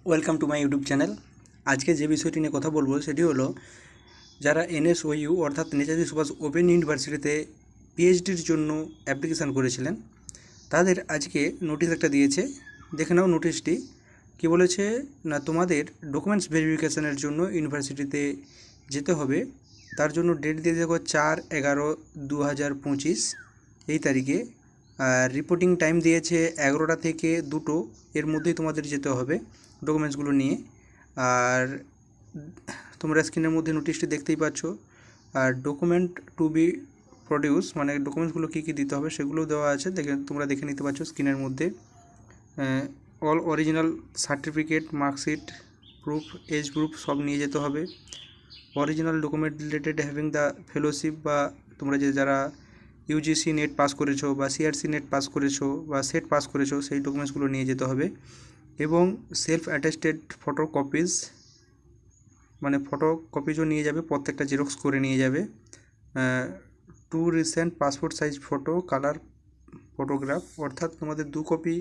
Welcome to my YouTube channel. আজকে যে বিষয়টি নিয়ে কথা বলবো সেটি হলো যারা এনএসওইউ অর্থাৎ নেতাজি সুভাষ ওপেন ইউনিভার্সিটিতে পিএইচডির জন্য অ্যাপ্লিকেশান করেছিলেন, তাদের আজকে নোটিশ একটা দিয়েছে। দেখে নাও নোটিশটি কী বলেছে না, তোমাদের ডকুমেন্টস ভেরিফিকেশানের জন্য ইউনিভার্সিটিতে যেতে হবে। তার জন্য ডেট দিয়ে দেখো 4/11/2025 এই তারিখে। আর রিপোর্টিং টাইম দিয়েছে 11টা থেকে 2টো, এর মধ্যেই তোমাদের যেতে হবে ডকুমেন্টসগুলো নিয়ে। আর তোমরা স্ক্রিনের মধ্যে নোটিশটি দেখতেই পাচ্ছ। আর ডকুমেন্ট টু বি প্রডিউস মানে ডকুমেন্টসগুলো কী কী দিতে হবে সেগুলোও দেওয়া আছে, তোমরা দেখে নিতে পারছো স্ক্রিনের মধ্যে। All original certificate, marksheet, proof, age proof সব নিয়ে যেতে হবে। Original document related having the fellowship বা তোমরা যারা ইউজিসি নেট পাস করেছো বা সিআরসি নেট পাস করেছো বা সেট পাস করেছো সেই ডকুমেন্টসগুলো নিয়ে যেতে হবে। এবং সেলফ অ্যাটেস্টেড ফটো কপিজ মানে ফটো কপিজও নিয়ে যাবে, প্রত্যেকটা জেরক্স করে নিয়ে যাবে। 2 recent passport size photo, colour photograph অর্থাৎ তোমাদের 2 কপি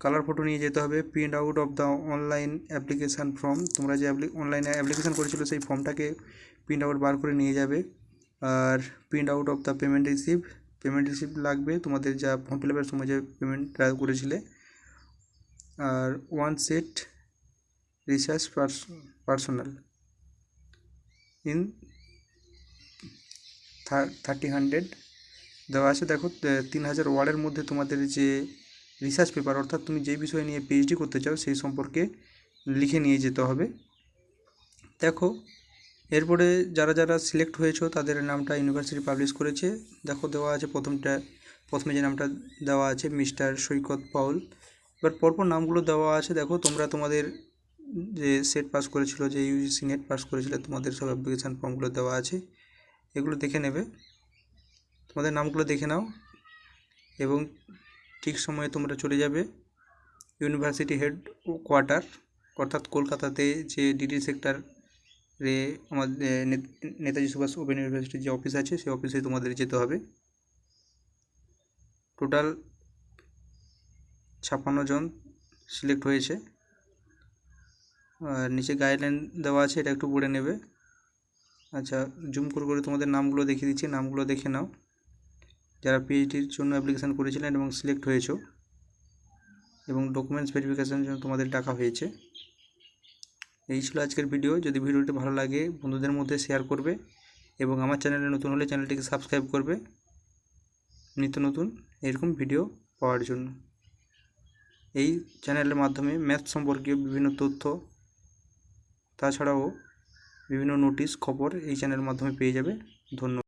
কালার ফটো নিয়ে যেতে হবে। Print out of the online application form, তোমরা যে অনলাইনে অ্যাপ্লিকেশান করেছিলো সেই ফর্মটাকে প্রিন্ট আউট বার করে নিয়ে যাবে। আর print out of the payment receipt লাগবে, তোমাদের যা ফর্ম ফিল আপের সময় যে পেমেন্টটা করেছিলে। আর 1 সেট রিসার্চ পার্সোনাল ইন 3000 দেওয়া আছে। দেখো 3000 ওয়ার্ডের মধ্যে তোমাদের যে রিসার্চ পেপার অর্থাৎ তুমি যেই বিষয় নিয়ে পিএইচডি করতে চাও সেই সম্পর্কে লিখে নিয়ে যেতে হবে। দেখো এরপরে যারা যারা সিলেক্ট হয়েছো তাদের নামটা ইউনিভার্সিটি পাবলিশ করেছে। দেখো দেওয়া আছে প্রথমে যে নামটা দেওয়া আছে মিস্টার সৈকত পাউল। এবার পরপর নামগুলো দেওয়া আছে। দেখো তোমরা তোমাদের যে সেট পাস করেছিল, যে ইউজিসি নেট পাস করেছিল, তোমাদের সব অ্যাপ্লিকেশান ফর্মগুলো দেওয়া আছে, এগুলো দেখে নেবে, তোমাদের নামগুলো দেখে নাও এবং ঠিক সময়ে তোমরা চলে যাবে ইউনিভার্সিটি হেড কোয়ার্টার অর্থাৎ কলকাতাতে যে ডিডি সেক্টরে আমাদের নেতাজি সুভাষ ওপেন ইউনিভার্সিটির যে অফিস আছে সেই অফিসে তোমাদের যেতে হবে। টোটাল 56 জন সিলেক্ট হয়েছে। আর নিচে গাইডলাইন দেওয়া আছে, এটা একটু পড়ে নেবে। আচ্ছা, জুম করে তোমাদের নামগুলো দেখিয়ে দিচ্ছি, নামগুলো দেখে নাও যারা পিএইচডির জন্য অ্যাপ্লিকেশান করেছিলেন এবং সিলেক্ট হয়েছো এবং ডকুমেন্টস ভেরিফিকেশানের জন্য তোমাদের ডাকা হয়েছে। এই ছিল আজকের ভিডিও। যদি ভিডিওটি ভালো লাগে বন্ধুদের মধ্যে শেয়ার করবে এবং আমার চ্যানেলে নতুন হলে চ্যানেলটিকে সাবস্ক্রাইব করবে নিত্য নতুন এরকম ভিডিও পাওয়ার জন্য। এই চ্যানেলের মাধ্যমে ম্যাথ সম্পর্কীয় বিভিন্ন তথ্য, তাছাড়াও বিভিন্ন নোটিশ খবর এই চ্যানেলের মাধ্যমে পেয়ে যাবে। ধন্যবাদ।